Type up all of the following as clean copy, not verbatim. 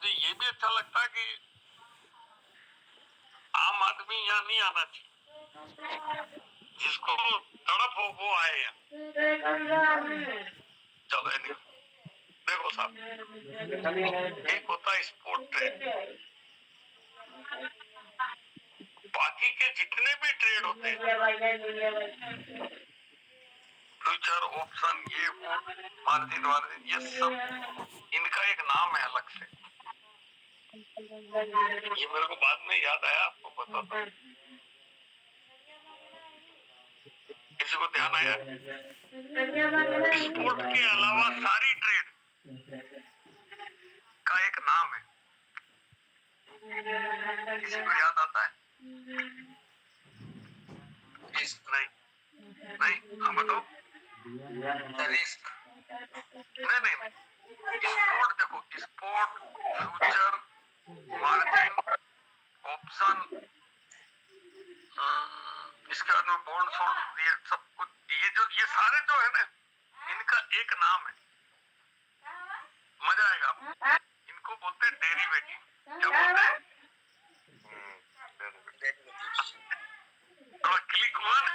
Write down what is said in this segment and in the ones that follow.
मुझे ये भी अच्छा लगता है कि आम आदमी यहाँ नहीं आना चाहिए, जिसको तड़प हो वो आए यहाँ। चलो देखो साहब, एक होता है स्पोर्ट ट्रेड, बाकी के जितने भी ट्रेड होते हैं, फ्यूचर ऑप्शन, ये वो मार्जिन वार्जिन, ये सब इनका एक नाम है अलग से। ये मेरे को बाद में याद आया, आपको बताता हूँ। किसी को ध्यान आया? स्पोर्ट के अलावा सारी ट्रेड का एक नाम है, किसी को याद आता है? नहीं नहीं, हम बताओ। रिस्क नहीं, स्पोर्ट देखो, स्पोर्ट, फ्यूचर, मार्जिन, ऑप्शन, इसके बाद में बॉन्ड सोल्ड, ये सब कुछ, ये सारे जो है ना, इनका एक नाम है, मजा आएगा आपको। इनको बोलते हैं डेरिवेटिव। क्या बोलते हैं? थोड़ा क्लिक हुआ ना?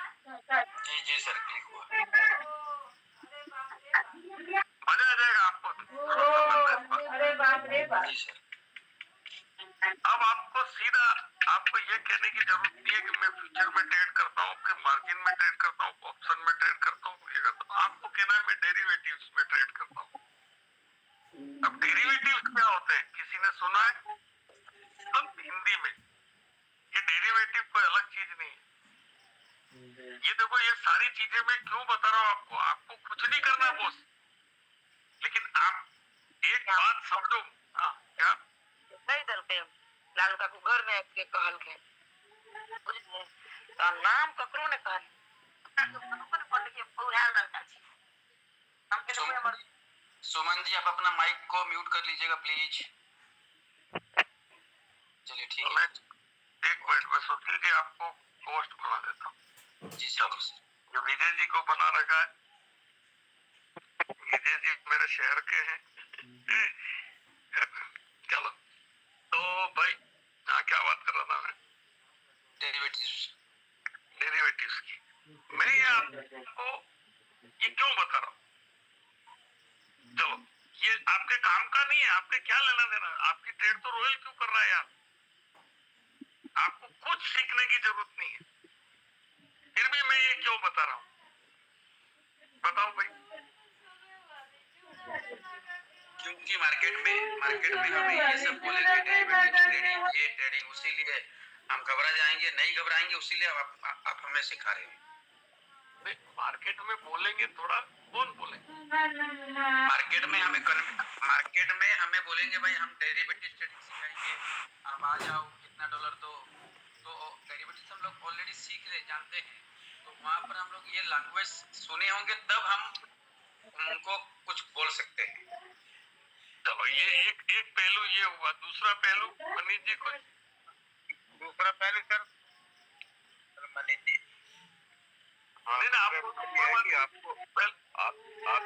जी सर, क्लिक हुआ। मजा आ जाएगा आपको। अरे बाप रे बाप। जी सर। अब आपको सीधा आपको ये कहने की जरूरत नहीं है कि मैं फ्यूचर में ट्रेड करता हूँ, कि मार्जिन में ट्रेड करता हूँ, ऑप्शन में ट्रेड करता हूँ, ये करता हूँ। आपको कहना है मैं डेरिवेटिव्स में ट्रेड करता हूँ। अब डेरिवेटिव्स क्या होते हैं, किसी ने सुना है? सब हिंदी में। ये डेरिवेटिव कोई अलग चीज नहीं है। ये देखो, ये सारी चीजें मैं क्यों बता रहा हूँ आपको, आपको कुछ नहीं करना बॉस, लेकिन आप एक बात समझो। हाँ, क्या नहीं डरते लाल का घर में के कहल के तो नाम ककरो ने कहल सुमन जी, आप अपना माइक को म्यूट कर लीजिएगा प्लीज। चलिए ठीक है। एक मिनट में सोच लीजिए, आपको पोस्ट बना देता हूँ। जी सर। जो विजय जी को बना रखा है, विजय जी मेरे शहर के हैं। चलो तो भाई, हाँ, क्या बात कर रहा था मैं? डेरिवेटिव्स की। मैं ये आपको ये क्यों बता रहा हूँ? चलो, ये आपके काम का नहीं है, आपने क्या लेना देना? आपकी ट्रेड तो रॉयल क्यों कर रहा है यार? आपको कुछ सीखने की जरूरत नहीं है, फिर भी मैं ये क्यों बता रहा हूँ? बताओ भाई। क्योंकि मार्केट में हमें ये सब बोलेंगे डेरिवेटिव ट्रेडिंग, ये ट्रेडिंग, उसी लिए हम घबरा जाएंगे, नहीं घबराएंगे, उसी लिए आप हमें सिखा रहे हैं। मार्केट में बोलेंगे थोड़ा, कौन बोलेंगे? मार्केट में हमें बोलेंगे भाई हम डेरिवेटिव ट्रेडिंग सिखाएंगे, आप आ जाओ, कितना डॉलर दो, तो डेरिवेटिव हम लोग ऑलरेडी सीख रहे, जानते हैं, तो वहां पर हम लोग ये लैंग्वेज सुने होंगे, तब हम उनको कुछ बोल सकते हैं। चलो, ये एक पहलू ये हुआ। दूसरा पहलू मनीष जी को, दूसरा पहलू सर मनीष जी। आप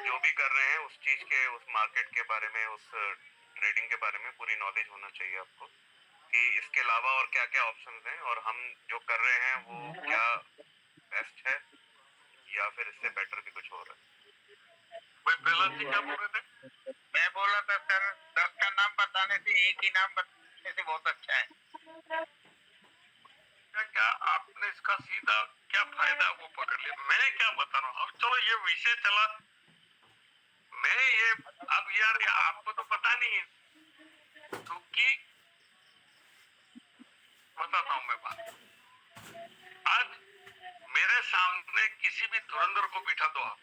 जो भी कर रहे हैं उस चीज के, उस मार्केट के बारे में, उस ट्रेडिंग के बारे में पूरी नॉलेज होना चाहिए आपको, कि इसके अलावा और क्या क्या ऑप्शंस हैं, और हम जो कर रहे हैं वो क्या बेस्ट है, या फिर इससे बेटर भी कुछ हो रहा है। भाई प्रहलाद जी क्या बोल रहे थे? मैं बोल रहा था सर, 10 का नाम बताने से एक ही नाम बताने से बहुत अच्छा है। क्या आपने इसका सीधा क्या फायदा वो पकड़ लिया? मैं क्या बता रहा हूँ? अब चलो ये विषय चला, मैं ये, अब यार आपको तो पता नहीं है, क्योंकि बताता हूँ मैं बात। आज मेरे सामने किसी भी धुरंधर को बिठा दो आप,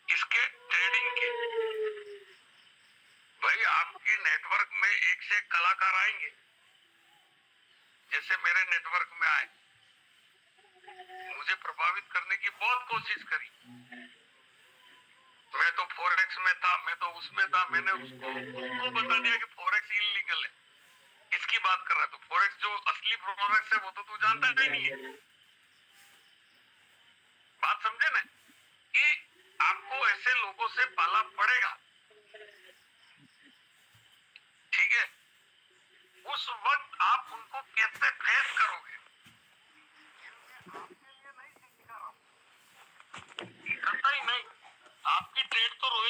इसके ट्रेडिंग के, भाई आपके नेटवर्क में एक से एक कलाकार आएंगे, जैसे मेरे नेटवर्क में आए, मुझे प्रभावित करने की बहुत कोशिश करी। मैं तो फॉरेक्स में था, मैं तो उसमें था, मैंने उसको बता दिया कि फॉरेक्स इलीगल है। इसकी बात कर रहा है, तो फॉरेक्स जो असली फॉरेक्स है वो तो तू जानता ही नहीं है। बात समझे ना, कि आपको ऐसे लोगों से पाला पड़ेगा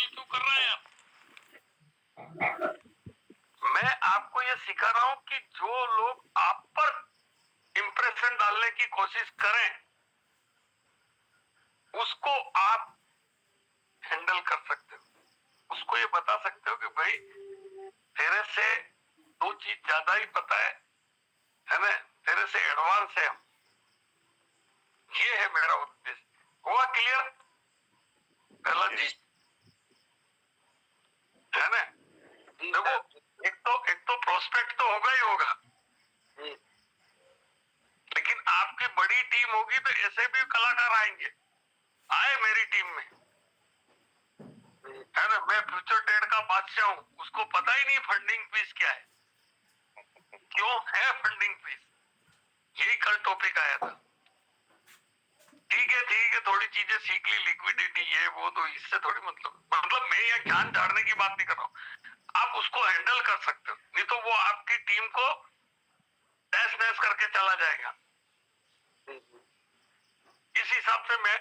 ये क्यों कर रहे हैं आप? मैं आपको ये सिखा रहा हूं कि जो लोग आप पर इंप्रेशन डालने की कोशिश करें उसको आप हैंडल कर सकते हो, उसको ये बता सकते हो कि भाई तेरे से दो चीज ज्यादा ही पता है ना, तेरे से एडवांस है हम, ये है मेरा उद्देश्य। हुआ क्लियर? पहला चीज है ना। देखो, एक तो प्रोस्पेक्ट तो होगा ही होगा, लेकिन आपकी बड़ी टीम होगी तो ऐसे भी कलाकार आएंगे, आए मेरी टीम में, है ना। मैं फ्यूचर ट्रेड का बादशाह हूं, उसको पता ही नहीं फंडिंग फीस क्या है, क्यों है फंडिंग फीस, यही कल टॉपिक आया था। ठीक है, थोड़ी चीजें सीख ली, लिक्विडिटी ये वो, तो इससे थोड़ी मतलब मैं ये ज्ञान झाड़ने की बात नहीं कर रहा हूँ, आप उसको हैंडल कर सकते हो, नहीं तो वो आपकी टीम को तहस नहस करके चला जाएगा। इस हिसाब से मैं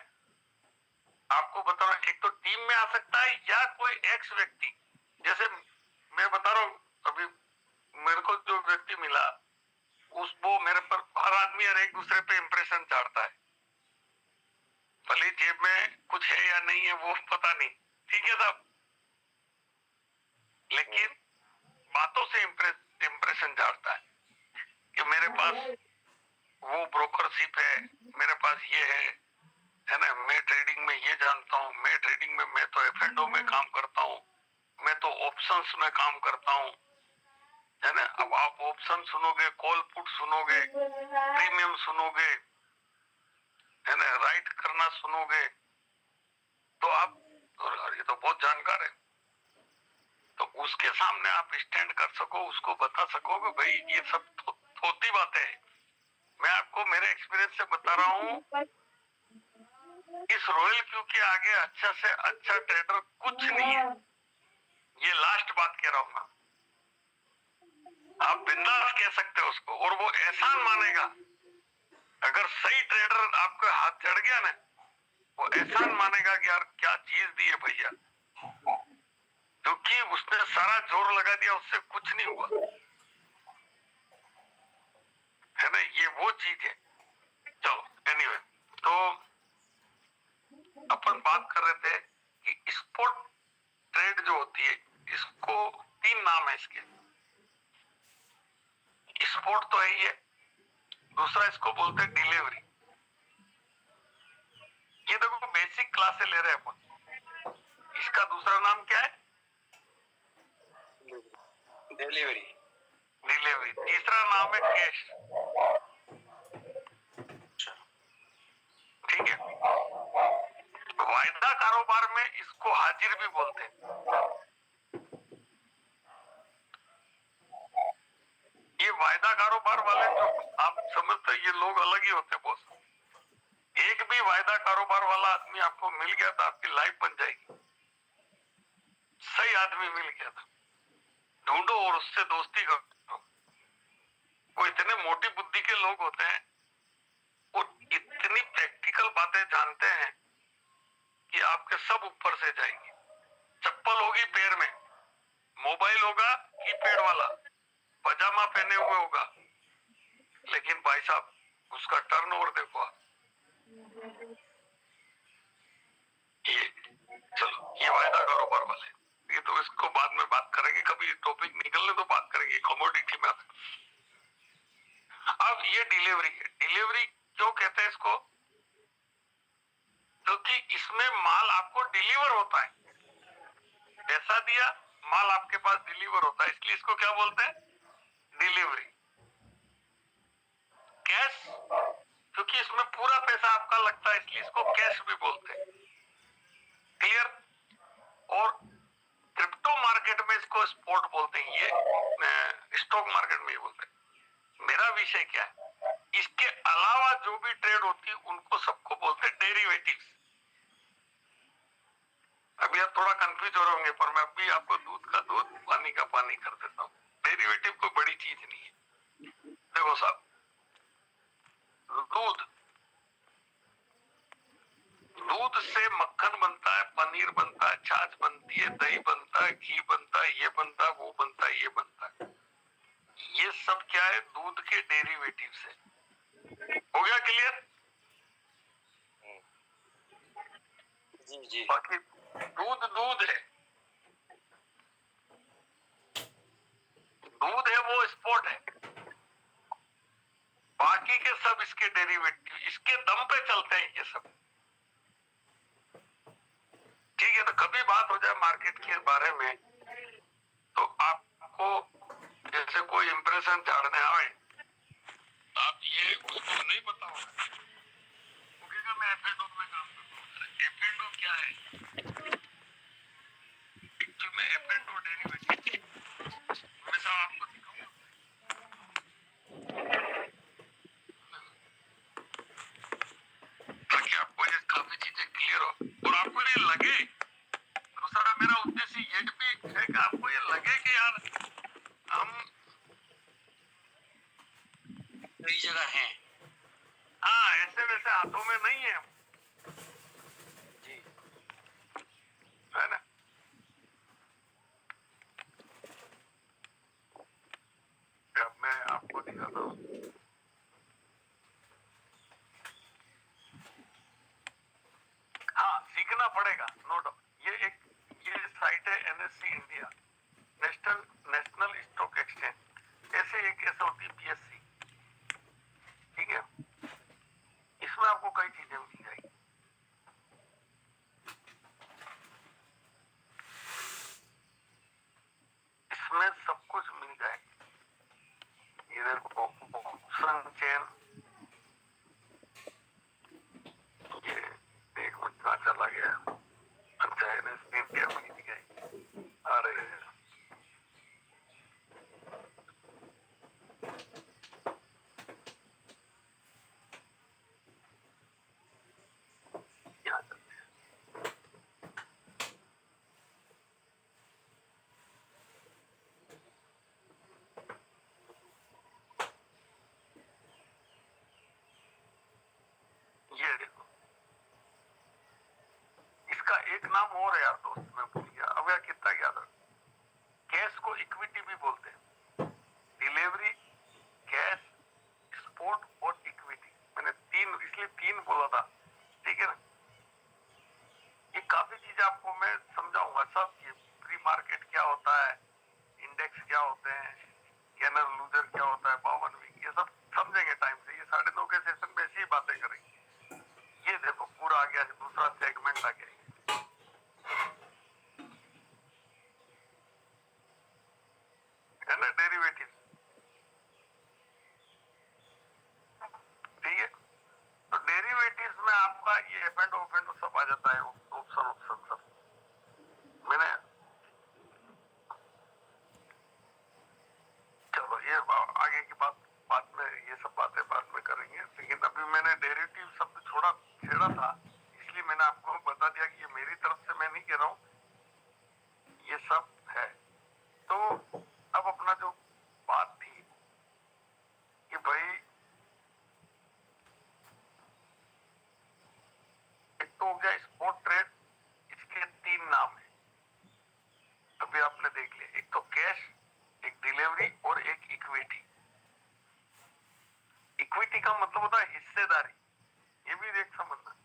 आपको बता रहा हूँ, एक तो टीम में आ सकता है या कोई एक्स व्यक्ति, जैसे मैं बता रहा हूँ अभी मेरे को जो व्यक्ति मिला, वो मेरे पर, हर आदमी हर एक दूसरे पे इंप्रेशन चाहता है, भले जेब में कुछ है या नहीं है वो पता नहीं, ठीक है साहब, लेकिन बातों से इंप्रेशन चाहता है कि मेरे पास वो ब्रोकरशिप है, मेरे पास ये है ना, मैं ट्रेडिंग में ये जानता हूँ, मैं ट्रेडिंग में, मैं तो एफएनडो में काम करता हूँ, मैं तो ऑप्शंस में काम करता हूँ, है ना। अब आप ऑप्शन सुनोगे, कॉल पुट सुनोगे, प्रीमियम सुनोगे, है ना, राइट करना सुनोगे, तो आप, ये तो बहुत जानकार है, तो उसके सामने आप स्टैंड कर सको, उसको बता सको कि भाई ये सब थोती बातें हैं। मैं आपको मेरे एक्सपीरियंस से बता रहा हूँ, इस रॉयल क्यू के आगे अच्छा से अच्छा ट्रेडर कुछ नहीं है, ये लास्ट बात कह रहा हूँ मैं, आप बिंदास कह सकते हो उसको, और वो एहसान मानेगा। अगर सही ट्रेडर आपके हाथ चढ़ गया ना, वो एहसान मानेगा कि यार क्या चीज दी है भैया, क्योंकि उसने सारा जोर लगा दिया, उससे कुछ नहीं हुआ, है ना, ये वो चीज है। चलो एनीवे, तो अपन बात कर रहे थे कि स्पॉट ट्रेड जो होती है, इसको तीन नाम है इसके, स्पॉट तो है ही है, दूसरा इसको बोलते हैं डिलीवरी। ये देखो बेसिक क्लास से ले रहे हैं अपन, इसका दूसरा नाम क्या है? डिलीवरी। डिलीवरी। तीसरा नाम है कैश। ठीक है, वायदा कारोबार में इसको हाजिर भी बोलते हैं। ये वायदा कारोबार वाले जो आप समझते, ये लोग अलग ही होते हैं बॉस। एक भी वायदा कारोबार वाला आदमी आपको मिल गया तो आपकी लाइफ बन जाएगी, सही आदमी मिल गया था, ढूंढो और उससे दोस्ती करो। वो इतने मोटी बुद्धि के लोग होते हैं, वो इतनी प्रैक्टिकल बातें जानते हैं कि आपके सब ऊपर से जाएंगे। चप्पल होगी पैर में, मोबाइल होगा कीपैड वाला, पजामा पहने हुए होगा, लेकिन भाई साहब उसका टर्नओवर देखो आप। ये चलो, ये वायदा कारोबार वाले, ये तो इसको बाद में बात करेंगे, कभी टॉपिक निकलने तो बात करेंगे कमोडिटी में। अब ये डिलीवरी है। डिलीवरी क्यों कहते हैं इसको? क्योंकि इसमें माल आपको डिलीवर होता है, पैसा दिया माल आपके पास डिलीवर होता है, इसलिए इसको क्या बोलते हैं? डिलीवरी। कैश, क्योंकि इसमें पूरा पैसा आपका लगता है, इसलिए इसको कैश भी बोलते हैं। क्लियर? और क्रिप्टो मार्केट में इसको स्पॉट बोलते हैं, ये स्टॉक मार्केट में ही बोलते हैं। मेरा विषय क्या है, इसके अलावा जो भी ट्रेड होती है उनको सबको बोलते हैं डेरिवेटिव्स। अभी आप थोड़ा कंफ्यूज हो रहे होंगे, पर मैं अभी आपको दूध का दूध पानी का पानी कर देता हूँ। डेरिवेटिव कोई बड़ी चीज नहीं है। देखो साहब, दूध, दूध से मक्खन बनता है, पनीर बनता है, छाछ बनती डेरिवेटिव, इसके दम पे चलते हैं ये सब। ठीक है, तो कभी बात हो जाए मार्केट के बारे में तो आपको जैसे कोई इंप्रेशन झाड़ने आए, आप ये उसको नहीं पता होगा, क्योंकि मैं एफ में काम करता हूँ। एफ क्या है एक्चुअली में? एफ डेरिवेटिव हमेशा आपको दिखाऊंगा ताकि आपको ये काफी चीजें क्लियर हो और आपको ये लगे। दूसरा मेरा उद्देश्य ये भी है कि आपको ये लगे कि यार हम कई जगह हैं। हाँ ऐसे वैसे हाथों में नहीं है जी। है ना। अब मैं आपको दिखाता हूँ, हाँ सीखना पड़ेगा नो डाउट। ये साइट है NSC India, national stock exchange, ऐसे एक एसओटी पीएससी। ठीक है, इसमें आपको कई चीजें मिल जाएगी। इसमें सब कुछ मिल जाएगा। इधर ऑप्शन चेन, ये एक मिनट कहाँ चला गया? अच्छा एनएससी इंडिया मिल गई। अरे यहाँ चलते हैं। ये देखो, इसका एक नाम और है यार दोस्त, मैं भूल गया। अब यार कितना याद है, कैश को इक्विटी भी बोलते हैं। डिलीवरी, कैश, स्पोर्ट और इक्विटी, मैंने तीन इसलिए तीन बोला था। ठीक है ना, ये काफी चीजें आपको मैं समझाऊंगा सब। ये प्री मार्केट क्या होता है, इंडेक्स क्या होते हैं, गेनर लूजर क्या होता है, 52 वीक, ये सब समझेंगे टाइम से। ये 9:30 के सेशन में ऐसी ही बातें करेंगे। ये देखो पूरा आ गया, दूसरा सेगमेंट आ गया है ना, डेरिवेटिव। ठीक है, तो डेरिवेटिव्स में आपका ये एफ एंड ऑफ एंड सब आ जाता है, ऑप्शन सब। मैंने चलो ये आगे की बात बाद में, ये सब बातें बाद में करेंगे। लेकिन अभी मैंने डेरिवेटिव शब्द छेड़ा था, इसलिए मैंने आपको बता दिया कि ये मेरी तरफ से मैं नहीं कह रहा हूँ, ये सब है। तो अब अपना जो बात थी कि भाई एक तो हो गया स्पॉट ट्रेड, इसके तीन नाम है, अभी आपने देख लिया। एक तो कैश, एक डिलीवरी और एक इक्विटी। इक्विटी का मतलब होता है हिस्सेदारी, ये भी देख समझना।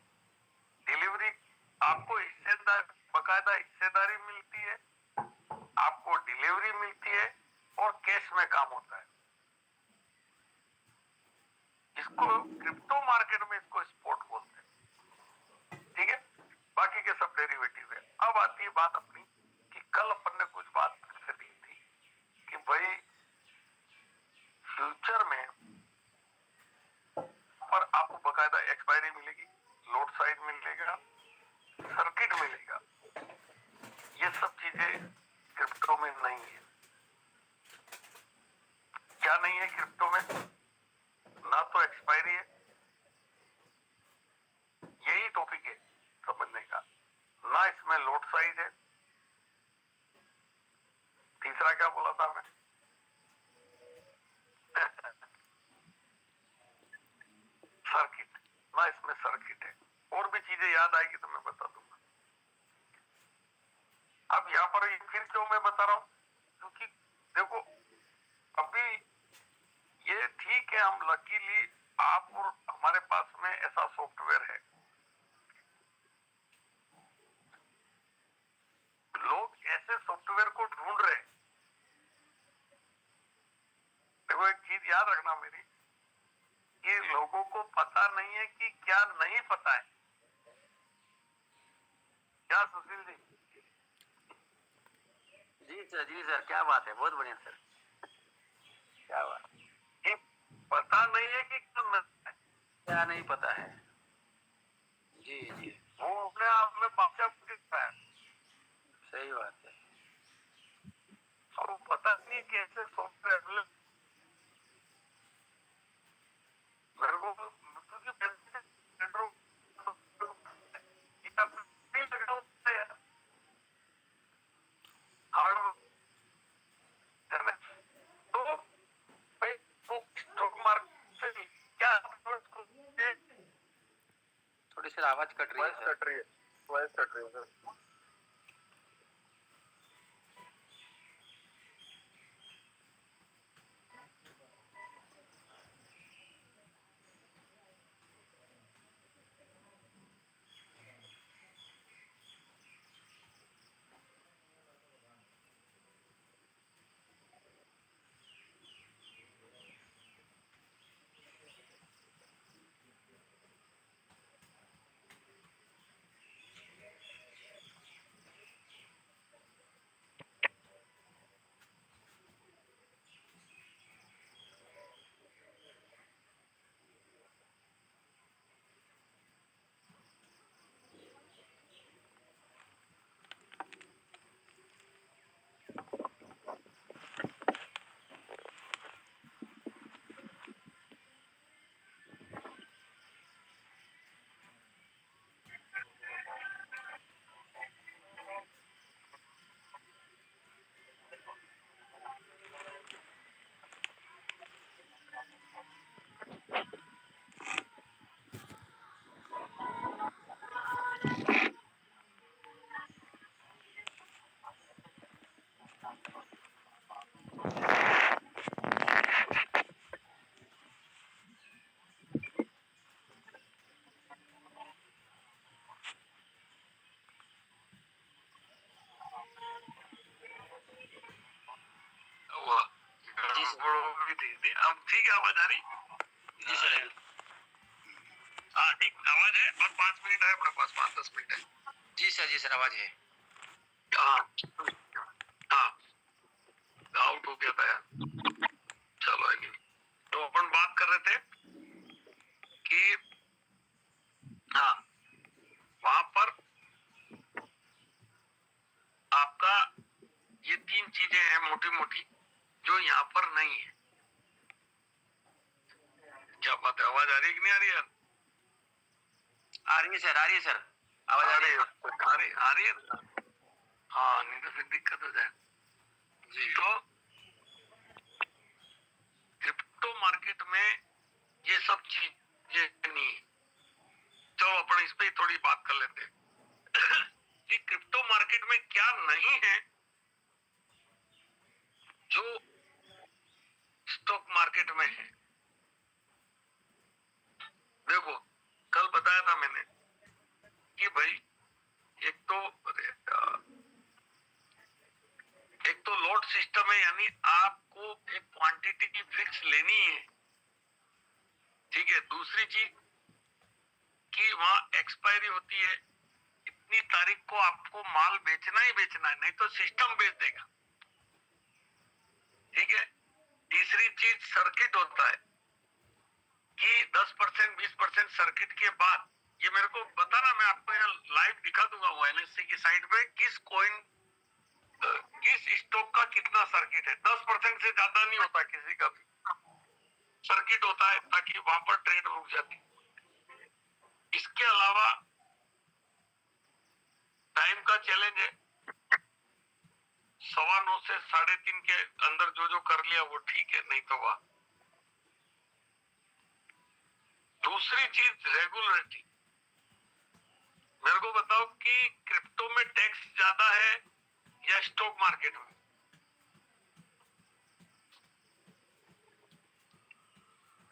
डिलीवरी आपको हिस्सेदार, बकायदा हिस्सेदारी मिलती है, आपको डिलीवरी मिलती है और कैश में काम होता है। इसको क्रिप्टो मार्केट में इसको स्पॉट बोलते हैं। ठीक है, बाकी के सब डेरिवेटिव है। अब आती है बात अपनी कि कल अपन ने कुछ बात करी थी कि भाई फ्यूचर में पर आपको बकायदा एक्सपायरी मिलेगी, लोड साइड मिलेगा, सर्किट मिलेगा। ये सब चीजें क्रिप्टो में नहीं है। क्या नहीं है क्रिप्टो में? ना तो एक्सपायरी है, यही टॉपिक है समझने का, ना इसमें लोड साइज है। तीसरा क्या बोला था मैं? सर्किट, ना इसमें सर्किट है। और भी चीजें याद आएगी तो मैं बता दूंगा। अब यहाँ पर फिर क्यों मैं बता रहा हूं? क्योंकि देखो अभी ये ठीक है, हम लकीली आप और हमारे पास में ऐसा सॉफ्टवेयर है, लोग ऐसे सॉफ्टवेयर को ढूंढ रहे हैं। देखो एक चीज याद रखना मेरी, कि कि लोगों को पता नहीं है कि क्या नहीं पता है। क्या सुशील जी? जी सर, क्या बात है, बहुत बढ़िया सर, क्या बात। कि पता नहीं है कि क्या नहीं पता है। जी वो अपने आप में बादशाह है। सही बात है। और पता नहीं कैसे सॉफ्टवेयर मेरे को थोड़ी सी आवाज कट रही है सर। वॉइस कट रही है। अब ठीक है, आवाज आ रही? जी सर। हाँ ठीक आवाज है, बस 5 मिनट है अपने पास, 5-10 मिनट है। जी सर आवाज है। हाँ हाँ आउट हो गया था यार। चलो आगे। तो अपन बात कर रहे थे कि हाँ वहां पर आपका ये 3 चीजें हैं मोटी मोटी जो यहाँ पर नहीं है। क्या बात है, आवाज आ रही है कि नहीं आ रही यार? आ रही है सर, आवाज आ रही है। आ रही है ना? हाँ नहीं तो फिर दिक्कत हो जाए। जी तो क्रिप्टो मार्केट में ये सब चीजें नहीं है। चलो अपन इस पे थोड़ी बात कर लेते हैं कि क्रिप्टो मार्केट में क्या नहीं है जो स्टॉक मार्केट में है। देखो कल बताया था मैंने कि भाई एक तो लॉट सिस्टम है, यानी आपको एक क्वांटिटी की फिक्स लेनी है। ठीक है, दूसरी चीज कि वहां एक्सपायरी होती है, इतनी तारीख को आपको माल बेचना ही बेचना है, नहीं तो सिस्टम बेच देगा। ठीक है, तीसरी चीज सर्किट होता है कि 10% 20% सर्किट के बाद ये मेरे को बताना, मैं आपको यहाँ लाइव दिखा दूंगा वो एनएससी की साइट पे किस कॉइन किस स्टॉक का कितना सर्किट है। 10% से ज्यादा नहीं होता किसी का भी सर्किट होता है, ताकि वहां पर ट्रेड रुक जाती। इसके अलावा टाइम का चैलेंज है, 9:15 से 3:30 के अंदर जो जो कर लिया वो ठीक है, नहीं तो वह। दूसरी चीज रेगुलरिटी। मेरे को बताओ कि क्रिप्टो में टैक्स ज्यादा है या स्टॉक मार्केट में?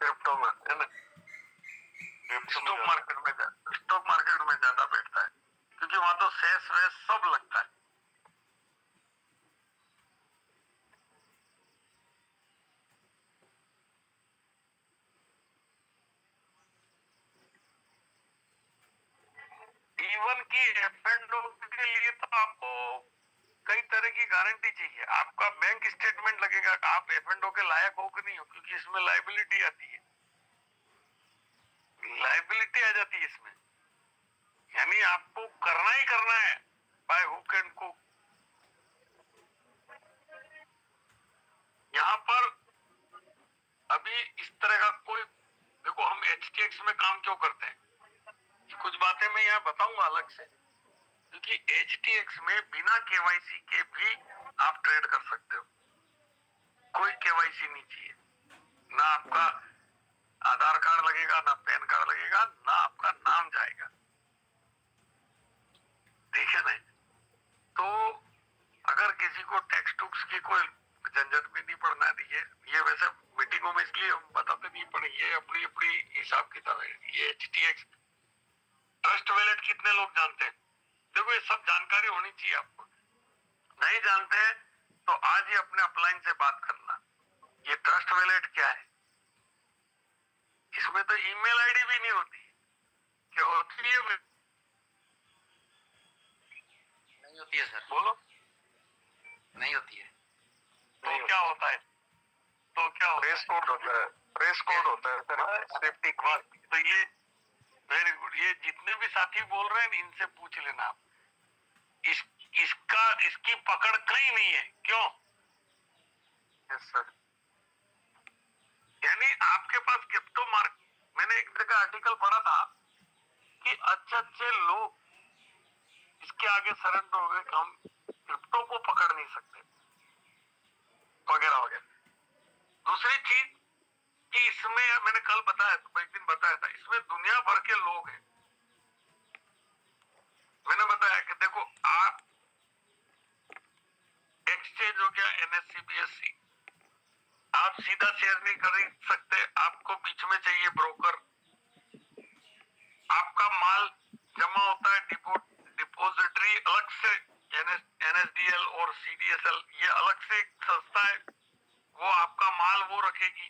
क्रिप्टो में है ना, स्टॉक मार्केट में ज्यादा बैठता है, क्योंकि वहां तो सेस वेस सब लगता है। जीवन की F&O के लिए तो आपको कई तरह की गारंटी चाहिए। आपका बैंक स्टेटमेंट लगेगा, आप F&O के लायक हो कि नहीं हो, क्योंकि इसमें लाइबिलिटी आती है, लाइबिलिटी आ जाती है इसमें, यानी आपको करना ही करना है बाय हुक एंड कुक। यहाँ पर अभी इस तरह का कोई, देखो हम HTX में काम क्यों करते हैं, कुछ बातें मैं यहाँ बताऊंगा अलग से, क्योंकि HTX में बिना KYC के भी आप ट्रेड कर सकते हो। कोई KYC नहीं चाहिए, ना आपका आधार कार्ड लगेगा, ना पैन कार्ड लगेगा, ना आपका नाम जाएगा, ठीक है ना। तो अगर किसी को टैक्स टूक्स की कोई झंझट भी नहीं पड़ना है, ये वैसे मीटिंगों में इसलिए हम बताते नहीं, पर ये अपनी अपनी हिसाब किताब है। ये HTX ट्रस्ट वैलेट कितने लोग जानते हैं? देखो ये सब जानकारी होनी चाहिए आपको। नहीं जानते हैं तो आज ही अपने अपलाइन से बात करना, ये ट्रस्ट वैलेट क्या है। इसमें तो ईमेल आईडी भी नहीं होती, क्या होती है? नहीं होती है सर, बोलो। नहीं होती है। तो क्या होता है? तो क्या होता है? प्रेस कोड होता है, प्रेस कोड होता है सर, सेफ्टी कोड। तो ये वेरी गुड, ये जितने भी साथी बोल रहे हैं इनसे पूछ लेना आप। इसकी पकड़ कहीं नहीं है, क्यों? Yes sir. यानी आपके पास क्रिप्टो मार्केट, मैंने एक जगह आर्टिकल पढ़ा था कि अच्छे लोग इसके आगे सरेंडर हो गए कि हम क्रिप्टो को पकड़ नहीं सकते, वगैरह वगैरह। दूसरी चीज कि इसमें, मैंने कल बताया, तो एक दिन बताया था, इसमें दुनिया भर के लोग हैं। मैंने बताया कि देखो आप एक्सचेंज हो गया NSE BSE, आप सीधा शेयर नहीं खरीद सकते, आपको बीच में चाहिए ब्रोकर। आपका माल जमा होता है डिपोजिटरी अलग से, NSDL और CDSL, ये अलग से एक संस्था है, वो आपका माल वो रखेगी।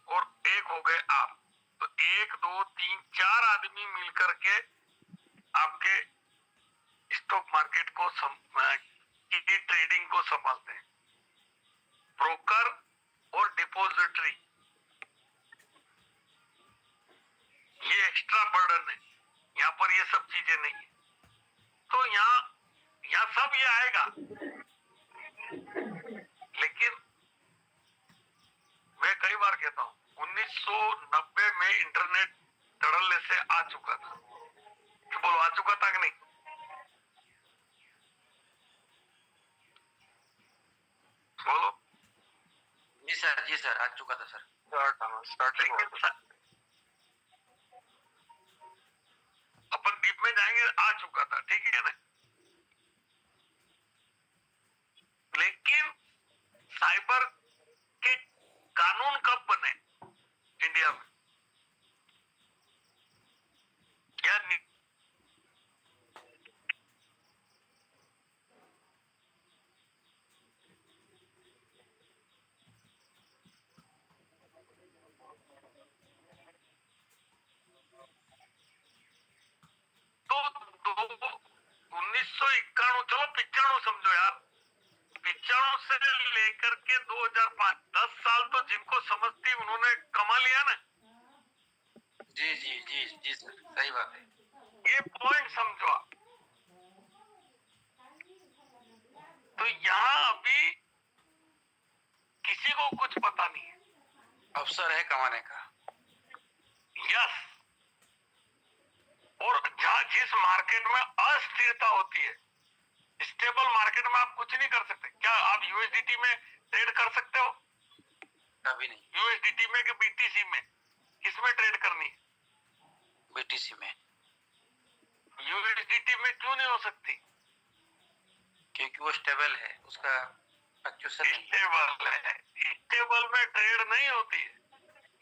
और एक हो गए आप, तो 1 2 3 4 आदमी मिलकर के आपके स्टॉक मार्केट को की ट्रेडिंग को संभालते हैं, ब्रोकर और डिपोजिटरी। ये एक्स्ट्रा बर्डन है, यहाँ पर ये सब चीजें नहीं है। तो यहाँ सब ये आएगा, लेकिन मैं कई बार कहता हूँ 1990 में इंटरनेट धड़ल्ले से आ चुका था, कि बोलो आ चुका था कि नहीं? बोलो। जी सर आ चुका था सर। लेकिन अपन डीप में जाएंगे, आ चुका था, ठीक है ना। लेकिन साइबर के कानून कब बने इंडिया में? क्या तो 1991, चलो 95 समझो यार, 95 से लेकर के 2005, 10 साल तो जिनको समझती उन्होंने कमा लिया ना। जी सर, सही बात है। ये पॉइंट समझो आप। तो यहाँ अभी किसी को कुछ पता नहीं है, अवसर है कमाने का। यस। और जहाँ जिस मार्केट में अस्थिरता होती है, स्टेबल मार्केट में आप कुछ नहीं कर सकते। क्या आप USDT में ट्रेड कर सकते हो? कभी नहीं। USDT में कि BTC में? किसमें ट्रेड करनी है? BTC में। USDT में क्यों नहीं हो सकती? क्योंकि वो स्टेबल है, उसका फ्लक्चुएशन नहीं है। स्टेबल है, स्टेबल में ट्रेड नहीं होती है।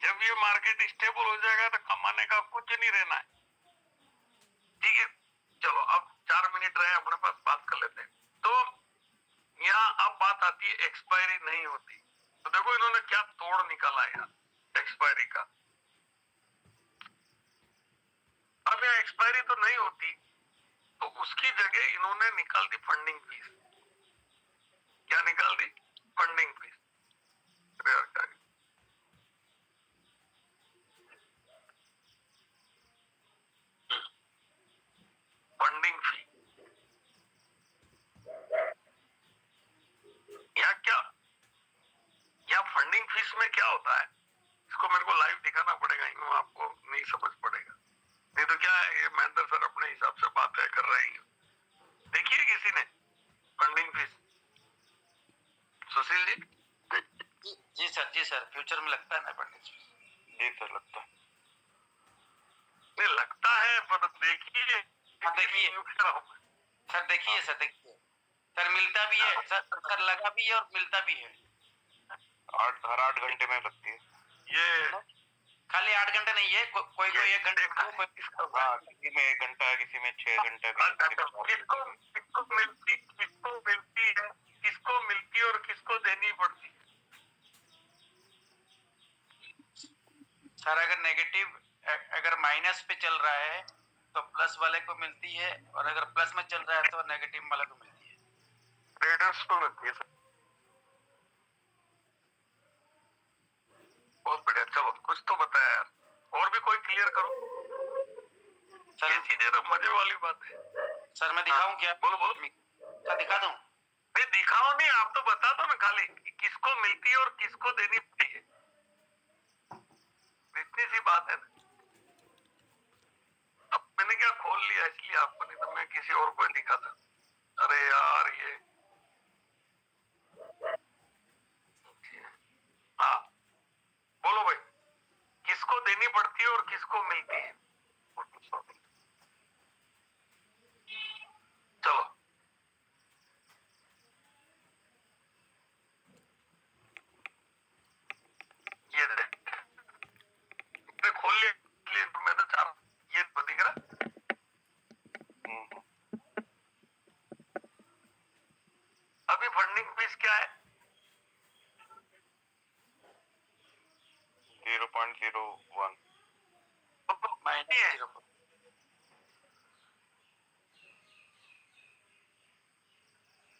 जब ये मार्केट स्टेबल हो जाएगा तो कमाने का कुछ नहीं रहना है, ठीक है। चलो अब 4 मिनट रहे अपने पास, बात कर लेते हैं। तो यहाँ अब बात आती है एक्सपायरी नहीं होती। तो देखो इन्होंने क्या तोड़ निकाला यार एक्सपायरी का। अब यहाँ एक्सपायरी तो नहीं होती, तो उसकी जगह इन्होंने निकाल दी फंडिंग फीस। क्या निकाल दी? Funding fees. फंडिंग फी या क्या, या फंडिंग फीस में क्या होता है, इसको मेरे को लाइव दिखाना पड़ेगा, यूं आपको नहीं समझ पड़ेगा। नहीं तो क्या है, ये महेंद्र सर अपने हिसाब से बातें कर रहे हैं। देखिए किसी ने फंडिंग फीस? सुशील जी? जी सर, फ्यूचर में लगता है ना पंडित जी? जी सर लगता है। नहीं लगता है, पर देखिए। हाँ देखिए सर, देखिए सर मिलता भी है सर, लगा भी है और मिलता भी है। हर 8 घंटे में लगती है। ये खाली 8 घंटे नहीं है, कोई 1 घंटे, किसी में 1 घंटा, किसी में 6 घंटा किसको मिलती है और किसको देनी पड़ती है? सर अगर नेगेटिव, अगर माइनस पे चल रहा है तो प्लस वाले को मिलती है, और अगर प्लस में चल रहा है तो नेगेटिव वाले को मिलती है। ट्रेडर्स को मिलती है सर। बहुत बढ़िया, चलो कुछ तो बताया यार, और भी कोई क्लियर करो सर। ये चीजें तो मजे वाली बात है। सर मैं दिखाऊं क्या? बोलो बोलो। क्या दिखा दूं? नहीं दिखाओ नहीं, आप तो बता दो ना खाली किसको मिलती है और किसको देनी पड़ती है, इतनी सी बात है ना। अब मैंने क्या खोल लिया इसलिए आपको, नहीं तो मैं किसी और को दिखा था। अरे यार ये, हाँ बोलो भाई, किसको देनी पड़ती है और किसको मिलती है? चलो ये देख, खोल लिया इसलिए तो मैं तो चाह रहा, ये तो दिख रहा। अभी फंडिंग फीस क्या है? 0.01 -0।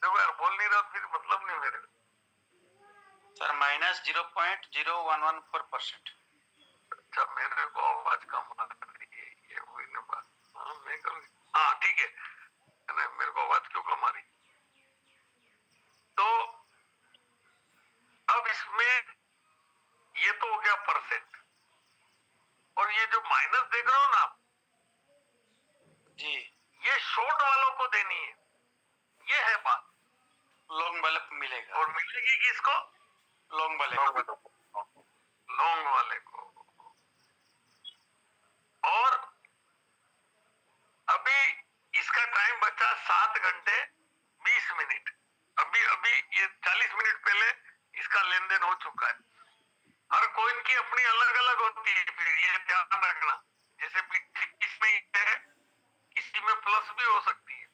देखो यार, बोल नहीं रहा फिर मतलब नहीं मेरे सर -0.0114%। अच्छा, मेरे को आवाज कम आ रही है, ये हुई ना बात। हाँ मैं करूँगी, हाँ ठीक है। मेरे को आवाज क्यों कम आ रही? तो अब इसमें ये तो हो गया परसेंट, और ये जो माइनस देख रहे हो ना आप जी, ये शॉर्ट वालों को देनी है, ये है बात। लॉन्ग वाले को मिलेगा, और मिलेगी किसको? लॉन्ग वाले को। लॉन्ग वाले को। और अभी इसका टाइम बचा 7 घंटे 20 मिनट। अभी अभी ये 40 मिनट पहले इसका लेन देन हो चुका है। हर कॉइन की अपनी अलग अलग होती है, फिर ये ध्यान रखना। जैसे इसमें ये है, किसी में प्लस भी हो सकती है।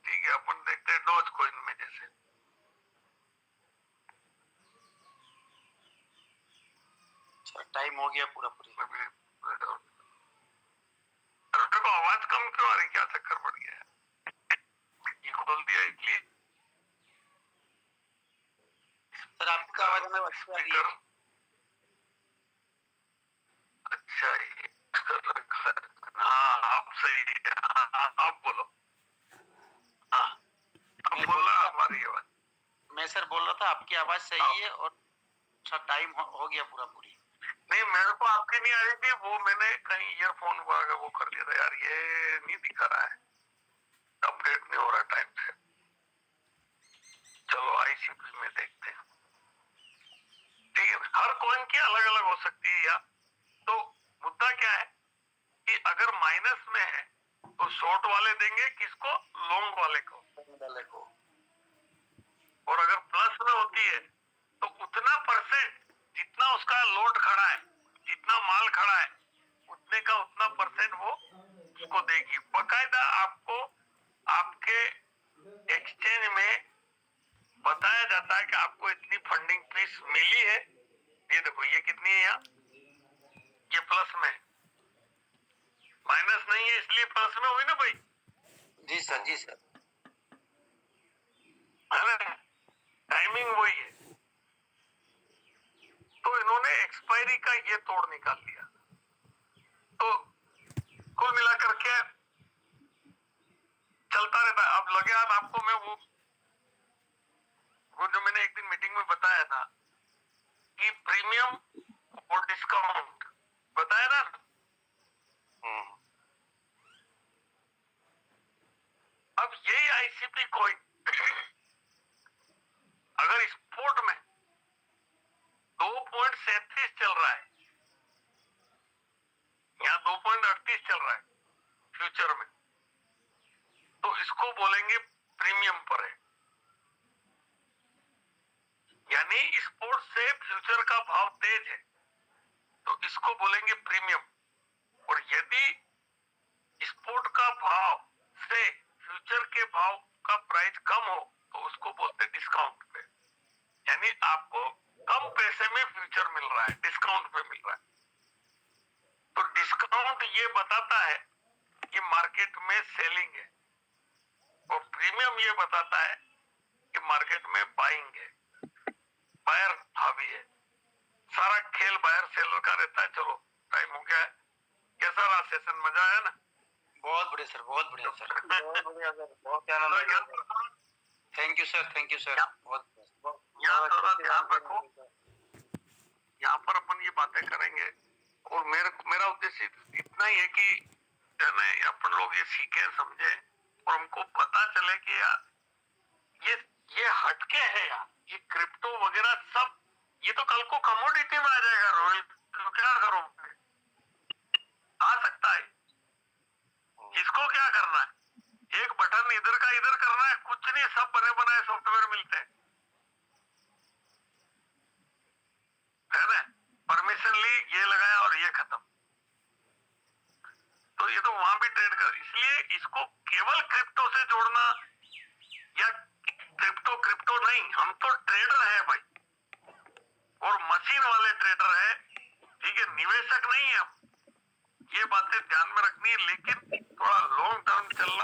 ठीक है, अपन देखते हैं डॉज कॉइन में। जैसे टाइम हो गया पूरा पूरी। अरे को आवाज कम क्यों आ रही, क्या चक्कर पड़ गया है? ये खोल दिया इसलिए। सर आपकी आवाज हमें अच्छी आ रही है। अच्छा हाँ आप सही है। आप बोलो। हाँ अब बोला हमारी आवाज। मैं सर बोल रहा था आपकी आवाज सही है, और टाइम हो गया पूरा पूरी। नहीं मेरे को आपकी नहीं आ रही थी, वो मैंने कहीं ईयरफोन वो कर लिया था यार, ये नहीं दिखा रहा है, अपडेट नहीं हो रहा टाइम से। चलो आईसीपी में देखते हैं। ठीक है, हर कॉइन की अलग अलग हो सकती है यार। तो मुद्दा क्या है कि अगर माइनस में है तो शॉर्ट वाले देंगे किसको? लॉन्ग वाले को। और अगर प्लस में होती है तो उतना परसेंट जितना उसका लोड खड़ा है, जितना माल खड़ा है, उतने का उतना परसेंट वो उसको देगी। बकायदा आपको आपके एक्सचेंज में बताया जाता है कि आपको इतनी फंडिंग फीस मिली है। ये देखो ये कितनी है यहाँ, ये प्लस में, माइनस नहीं है इसलिए प्लस में हुई ना भाई, जी सर, जी सर। है ना, टाइमिंग वही है। तो इन्होंने एक्सपायरी का ये तोड़ निकाल लिया। तो कुल मिलाकर के चलता रहता है। अब लगे हाथ आपको मैं वो जो मैंने एक दिन मीटिंग में बताया था कि प्रीमियम और डिस्काउंट बताया ना, अब यही आईसीपी कोई अगर स्पोर्ट में 2.37 चल रहा है या 2.38 चल रहा है फ्यूचर में, तो इसको बोलेंगे प्रीमियम पर है। यानी स्पोर्ट से फ्यूचर का भाव तेज है तो इसको बोलेंगे प्रीमियम, और यदि स्पोर्ट का भाव से फ्यूचर के भाव का प्राइस कम हो तो उसको बोलते हैं डिस्काउंट पे। यानी आपको कम पैसे में फ्यूचर मिल रहा है, डिस्काउंट पे मिल रहा है। तो डिस्काउंट ये बताता है कि मार्केट में सेलिंग है, और प्रीमियम ये बताता है कि मार्केट में बाइंग है, बायर हावी है। सारा खेल बायर सेलर का रहता है। चलो टाइम हो गया है। कैसा रहा सेशन, मजा आया ना? बहुत बढ़िया सर, बहुत बढ़िया सर। बहुत बढ़िया सर, बहुत आनंद आया sir. Thank you sir, thank you sir. बहुत यहाँ थोड़ा ध्यान रखो, यहाँ पर अपन ये बातें करेंगे, और मेरा उद्देश्य इतना ही है कि अपन लोग ये सीखे, समझे, और हमको पता चले कि यार ये हटके है यार, ये क्रिप्टो वगैरह सब, ये तो कल को कमोडिटी में आ जाएगा। रॉयल तो क्या करो, आ सकता है। इसको क्या करना है, एक बटन इधर का इधर करना है, कुछ नहीं, सब बने बनाए सॉफ्टवेयर मिलते हैं, है ना। परमिशन ली, ये लगाया और ये खत्म। तो ये तो वहां भी ट्रेड कर, इसलिए इसको केवल क्रिप्टो से जोड़ना, या क्रिप्टो नहीं, हम तो ट्रेडर है भाई, और मशीन वाले ट्रेडर है, ठीक है, निवेशक नहीं है हम। ये बातें ध्यान में रखनी है, लेकिन थोड़ा लॉन्ग टर्म चलना